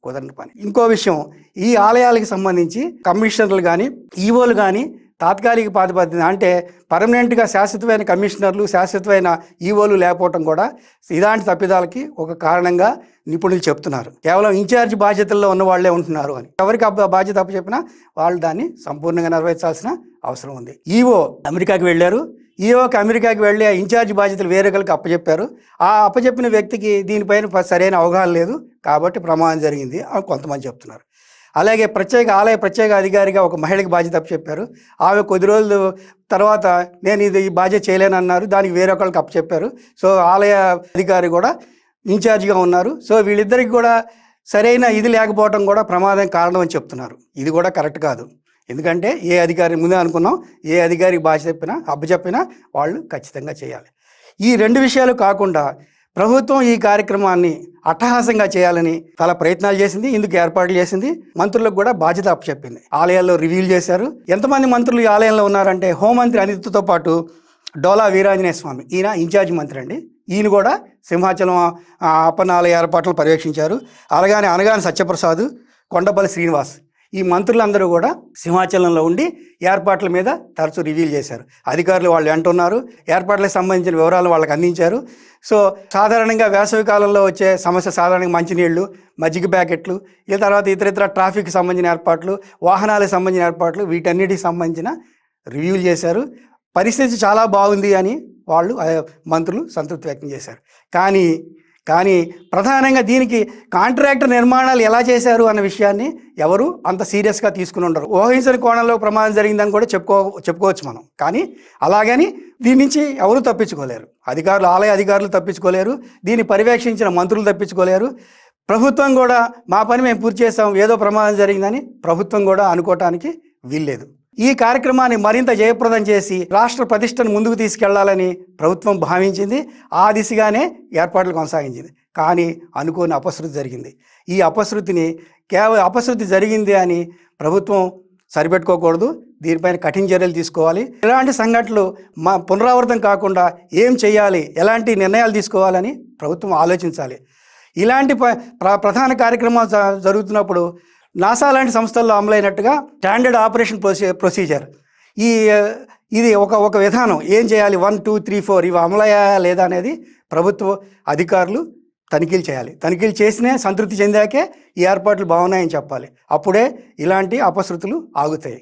కుదరని పని. ఇంకో విషయం, ఈ ఆలయాలకు సంబంధించి కమిషనర్లు కానీ ఈవోలు కానీ తాత్కాలిక ప్రాతిపదికన అంటే పర్మనెంట్గా శాశ్వతమైన కమిషనర్లు శాశ్వతమైన ఈవోలు లేకపోవటం కూడా ఇలాంటి తప్పిదాలకి ఒక కారణంగా నిపుణులు చెప్తున్నారు. కేవలం ఇన్ఛార్జ్ బాధ్యతల్లో ఉన్న వాళ్ళే ఉంటున్నారు అని. ఎవరికి బాధ్యత అప్పచెప్పినా వాళ్ళు దాన్ని సంపూర్ణంగా నెరవేర్చాల్సిన అవసరం ఉంది. ఈవో అమెరికాకి వెళ్ళారు. ఈవోకి అమెరికాకి వెళ్ళి ఆ ఇన్ఛార్జ్ బాధ్యతలు వేరొకరికి అప్పచెప్పారు. ఆ అప్పచెప్పిన వ్యక్తికి దీనిపైన సరైన అవగాహన లేదు కాబట్టి ప్రమాదం జరిగింది అని కొంతమంది చెప్తున్నారు. అలాగే ఆలయ ప్రత్యేక అధికారిగా ఒక మహిళకి బాధ్యత అప్పచెప్పారు. ఆమె కొద్ది రోజులు తర్వాత నేను ఈ బాధ్యత చేయలేనన్నారు. దానికి వేరొకరికి అప్పచెప్పారు. సో ఆలయ అధికారి కూడా ఇన్ఛార్జిగా ఉన్నారు. సో వీళ్ళిద్దరికి కూడా సరైన ఇది లేకపోవడం కూడా ప్రమాదం కారణం అని చెప్తున్నారు. ఇది కూడా కరెక్ట్ కాదు. ఎందుకంటే ఏ అధికారి ముందే అనుకున్నాం, ఏ అధికారికి బాధ్యత అప్పచెప్పినా వాళ్ళు ఖచ్చితంగా చేయాలి. ఈ రెండు విషయాలు కాకుండా ప్రభుత్వం ఈ కార్యక్రమాన్ని అట్టహాసంగా చేయాలని చాలా ప్రయత్నాలు చేసింది. ఇందుకు ఏర్పాట్లు చేసింది. మంత్రులకు కూడా బాధ్యత అప్పచెప్పింది. ఆలయాల్లో రివ్యూలు చేశారు. ఎంతమంది మంత్రులు ఈ ఆలయంలో ఉన్నారంటే హోంమంత్రి అనితతో పాటు డోలా వీరాంజనేయ స్వామి, ఈయన ఇన్ఛార్జ్ మంత్రి అండి. ఈయన కూడా సింహాచలం అప్పన్నాలయ ఏర్పాట్లను పర్యవేక్షించారు. అలాగని అనగాని సత్యప్రసాద్, కొండపల్లి శ్రీనివాస్, ఈ మంత్రులందరూ కూడా సింహాచలంలో ఉండి ఏర్పాట్ల మీద తరచూ రివ్యూలు చేశారు. అధికారులు వాళ్ళు అంటున్నారు, ఏర్పాట్లకు సంబంధించిన వివరాలు వాళ్ళకి అందించారు. సో సాధారణంగా వేసవి కాలంలో వచ్చే సమస్య సాధారణంగా మంచినీళ్ళు, మజ్జిగ ప్యాకెట్లు, ఈ తర్వాత ఇతర ట్రాఫిక్కి సంబంధించిన ఏర్పాట్లు, వాహనాలకు సంబంధించిన ఏర్పాట్లు, వీటన్నిటికి సంబంధించిన రివ్యూలు చేశారు. పరిస్థితి చాలా బాగుంది అని వాళ్ళు మంత్రులు సంతృప్తి వ్యక్తం చేశారు. కానీ ప్రధానంగా దీనికి కాంట్రాక్టర్ నిర్మాణాలు ఎలా చేశారు అన్న విషయాన్ని ఎవరు అంత సీరియస్గా తీసుకుని ఉండరు. ఊహించని కోణంలో ప్రమాదం జరిగిందని కూడా చెప్పుకోవచ్చు మనం. కానీ అలాగని దీని నుంచి ఎవరు తప్పించుకోలేరు. ఆలయ అధికారులు తప్పించుకోలేరు. దీన్ని పర్యవేక్షించిన మంత్రులు తప్పించుకోలేరు. ప్రభుత్వం కూడా మా పని మేము పూర్తి చేస్తాం, ఏదో ప్రమాదం జరిగిందని ప్రభుత్వం కూడా అనుకోవటానికి వీల్లేదు. ఈ కార్యక్రమాన్ని మరింత జయప్రదం చేసి రాష్ట్ర ప్రతిష్టను ముందుకు తీసుకెళ్లాలని ప్రభుత్వం భావించింది. ఆ దిశగానే ఏర్పాట్లు కొనసాగించింది. కానీ అనుకోని అపశృతి జరిగింది. ఈ అపశృతి జరిగింది అని ప్రభుత్వం సరిపెట్టుకోకూడదు. దీనిపైన కఠిన చర్యలు తీసుకోవాలి. ఇలాంటి సంఘటనలు పునరావృతం కాకుండా ఏం చేయాలి, ఎలాంటి నిర్ణయాలు తీసుకోవాలని ప్రభుత్వం ఆలోచించాలి. ఇలాంటి ప్రధాన కార్యక్రమాలు జరుగుతున్నప్పుడు నాసా లాంటి సంస్థల్లో అమలైనట్టుగా స్టాండర్డ్ ఆపరేషన్ ప్రొసీజర్, ఇది ఒక విధానం, ఏం చేయాలి 1, 2, 3, 4 ఇవి అమలయ్యాయా లేదా అనేది ప్రభుత్వ అధికారులు తనిఖీలు చేయాలి. తనిఖీలు చేసినే సంతృప్తి చెందాకే ఈ ఏర్పాట్లు బాగున్నాయని చెప్పాలి. అప్పుడే ఇలాంటి అపశృతులు ఆగుతాయి.